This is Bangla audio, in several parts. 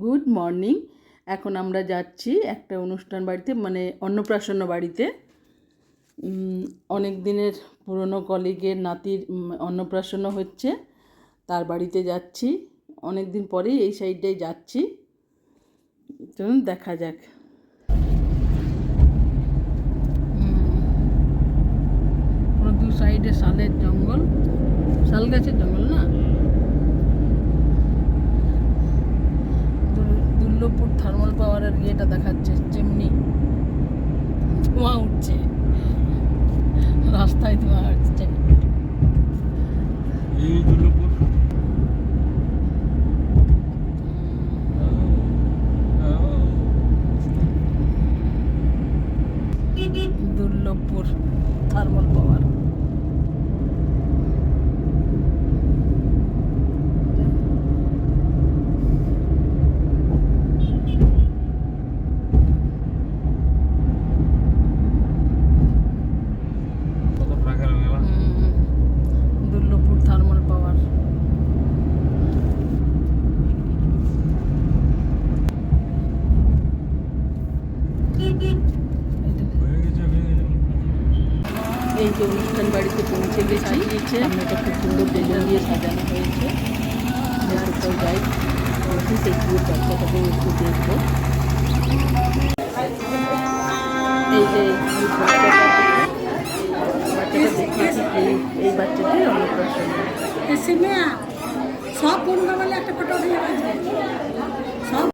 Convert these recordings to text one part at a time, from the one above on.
Good morning. এখন আমরা যাচ্ছি একটা অনুষ্ঠান বাড়িতে, মানে অন্নপ্রাশন বাড়িতে। অনেক দিনের পুরনো কলিগের নাতির অন্নপ্রাশন হচ্ছে, তার বাড়িতে যাচ্ছি। অনেক দিন পরেই এই সাইডটায় যাচ্ছি, চলুন দেখা যাক। দু সাইডে শালের জঙ্গল, শাল গাছের জঙ্গল না। দুর্লভপুর থার্মাল পাওয়ারের ইয়েটা দেখাচ্ছে, চিমনি, ধোঁয়া উঠছে, রাস্তায় ধোঁয়া উঠছে। এই Durlabhpur Durlabhpur thermal power. Durlabhpur thermal power. এই যে অনুষ্ঠান বাড়িতে পৌঁছে গেছি, সামনেটা খুব সুন্দর বেলুন দিয়ে সাজানো হয়েছে। কোথাও যাই সেই পুরো বাচ্চাটাকে একটু দেখবো। এই যে বাচ্চাটা দেখিয়েছি, এই বাচ্চাটি অন্নপ্রাশন। সব বন্ধু বলে একটা ফটো দিয়ে সব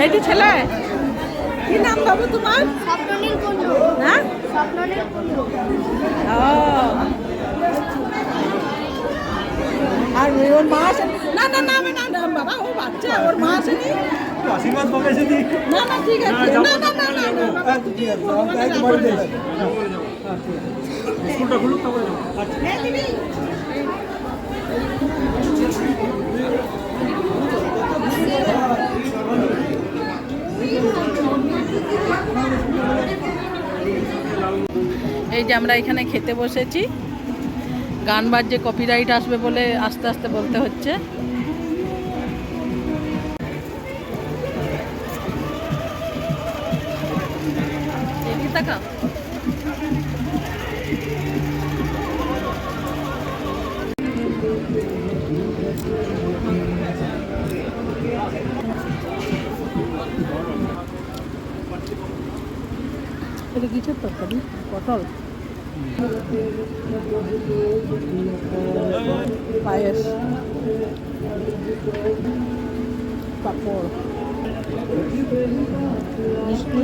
এইটি ছেলে, কি নাম বাবু তোমার? স্বপ্ননীল কুণ্ডু। না, স্বপ্ননীল কুণ্ডু। আর ওর মা আসে না? না না না না বাবা, ও বাচ্চা, ওর মা আসেনি। আশীর্বাদ পাবে সেদি। না না ঠিক আছে, না না না না না ঠিক আছে, একটু বাড়ি দিয়ে স্কুলটা খুলুক তারপরে যাবো। এই যে আমরা এখানে খেতে বসেছি, গান বাজছে, কপিরাইট আসবে বলে আস্তে আস্তে বলতে হচ্ছে। এটা কিসের তরকারি? পটল, পায়েস, পাঁপড়, মিষ্টি,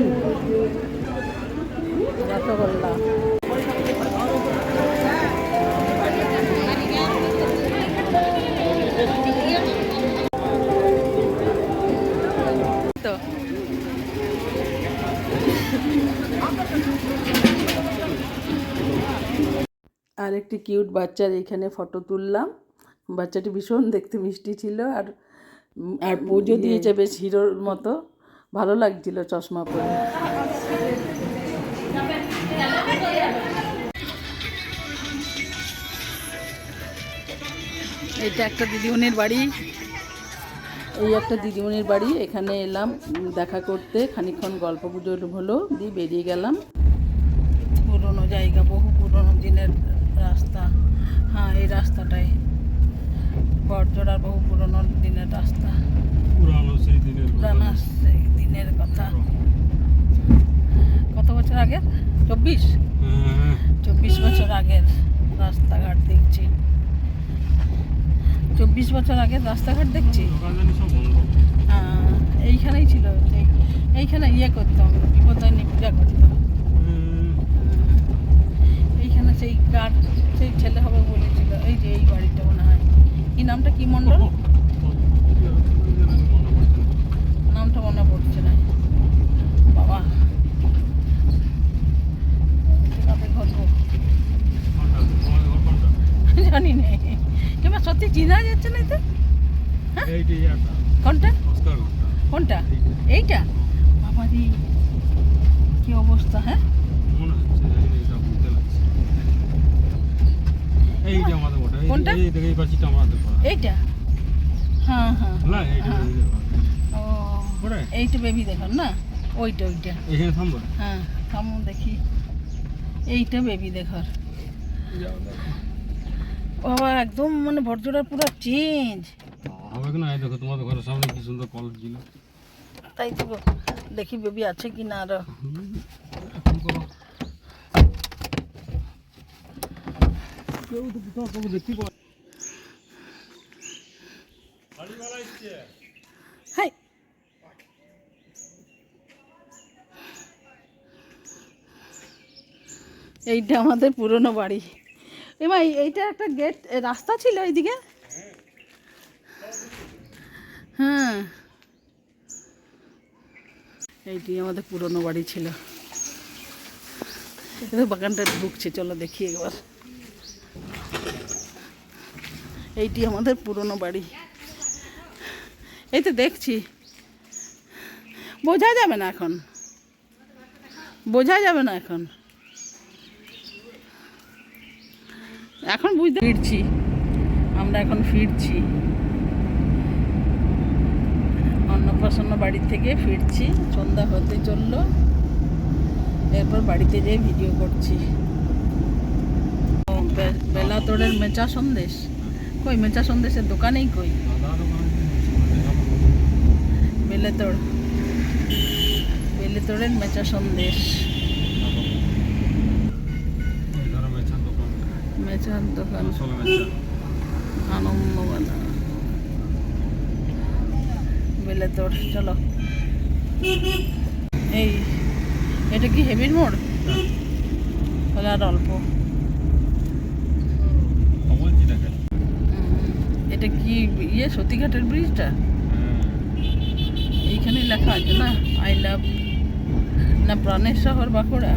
রসগোল্লা। আর একটি কিউট বাচ্চার এখানে ফটো তুললাম। বাচ্চাটি ভীষণ দেখতে মিষ্টি ছিল, আর পোজও দিয়েছে বেশ হিরোর মতো, ভালো লাগছিল চশমা পরে। এটা একটা দিদিমণির বাড়ি, এই একটা দিদিমণির বাড়ি, এখানে এলাম দেখা করতে, খানিকক্ষণ গল্প গুজব হলো, দিয়ে বেরিয়ে গেলাম। পুরনো জায়গা, বহু পুরনো দিনের রাস্তা। হ্যাঁ, এই রাস্তাটাই বড়জোড়ার বহু পুরনো দিনের রাস্তা, পুরানো সেই দিনের কথা। পুরানো সেই দিনের কথা। কত বছর আগের? 24 হ্যাঁ, 24 বছর আগের রাস্তাঘাট দেখছি। 24 বছর আগের রাস্তাঘাট দেখছি। দোকান জানি সব বন্ধ। এইখানেই ছিল, এইখানে ইয়ে করতাম, বিপদায়নী পূজা করতাম। এইখানে সেই কার সেই ছেলে হবে বলেছিল, এই যে এই বাড়িটা মনে হয়, কি নামটা, কি মণ্ডল, নামটা মনে পড়ছে না। বাবা, কাদের ঘটবো জানি না, এবার সত্যি চিনা যাচ্ছে না তো। এইটাই একটা কোনটা অস্কার ঘন্টা। কোনটা? এইটা? বাবারি, কি অবস্থা! হ্যাঁ, মনে হচ্ছে জানি না, এটা বুঝতে লাগছে। এইটা আমাদের ওটা, কোনটা? এই দেখে এই পাশিটা আমাদের পড়া। এইটা? হ্যাঁ হ্যাঁ, না এইটা হ্যাঁ। ও, পড়ে এইটা বেবি দেখুন না, ওইটা ওইটা। এখানে থামবো। হ্যাঁ, থামুন দেখি, এইটা বেবি দেখার। বাবা, একদম মানে বড়জোড়া পুরো চেঞ্জ। হবে কি না, এই দেখো তোমাদের ঘরের সামনে কি সুন্দর কল ছিল। তাই তো, দেখি বেবি আছে কি না আরো। এখন করো কেউ তো কোথাও কাউকে দেখতে পাওয়া। হাই, এইটা আমাদের পুরনো বাড়ি। এবার এইটা একটা গেট, রাস্তা ছিল এইদিকে। হ্যাঁ, এইটি আমাদের পুরনো বাড়ি ছিল। এটা বাগানটা ঢুকছে, চলো দেখি একবার। এইটি আমাদের পুরনো বাড়ি, এই তো দেখছি। বোঝা যাবে না এখন, বোঝা যাবে না এখন, এখন বুঝতে ফিরছি আমরা, এখন ফিরছি অন্নপ্রাশন বাড়ি থেকে ফিরছি। সন্ধ্যা হতে চললো, এরপর বাড়িতে যেয়ে ভিডিও করছি। বেলাতোড়ের মেচা সন্দেশ কই? মেচা সন্দেশের দোকানেই কই? বেলেতোড়ের মেচা সন্দেশ, মেচার দোকান, আনন্দবালা, বেলেতোড়। চলো, এই এটা কি হেবির মোড়? তাহলে আর অল্প। এটা কি ইয়ে সতীঘাটের ব্রিজটা? এইখানে লেখা আছে না, আই লাভ, না প্রাণের শহর বাঁকুড়া।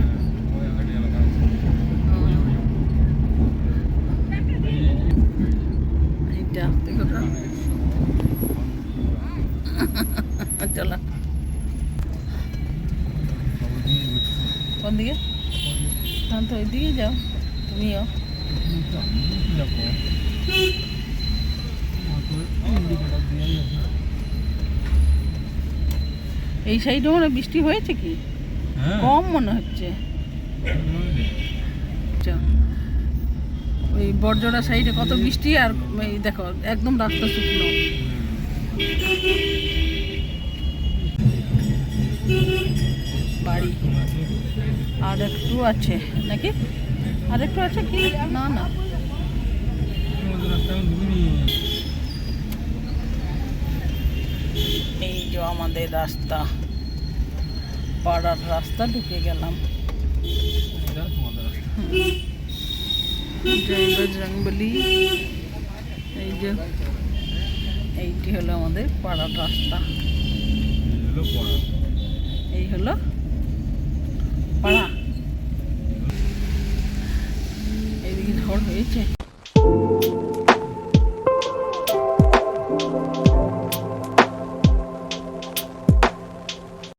এইটা দেখো তো। চলো, কোন দিকে? হ্যাঁ, তো ওইদিকে যাও, তুমিও। এই সাইডে মনে হয় বৃষ্টি হয়েছে কি? কম মনে হচ্ছে। ওই বড়জোড়া সাইডে কত বৃষ্টি, আর এই দেখো একদম রাস্তা শুকনো। বাড়ি আর একটু আছে নাকি? আর একটু আছে কি? না না, এই যে আমাদের রাস্তা, পাড়ার রাস্তা, ঢুকে গেলাম। জয় বজরংবলী। এই যে এইটি হলো আমাদের পাড়ার রাস্তা, এই হলো পাড়া। এইদিকে ঝড় হয়েছে।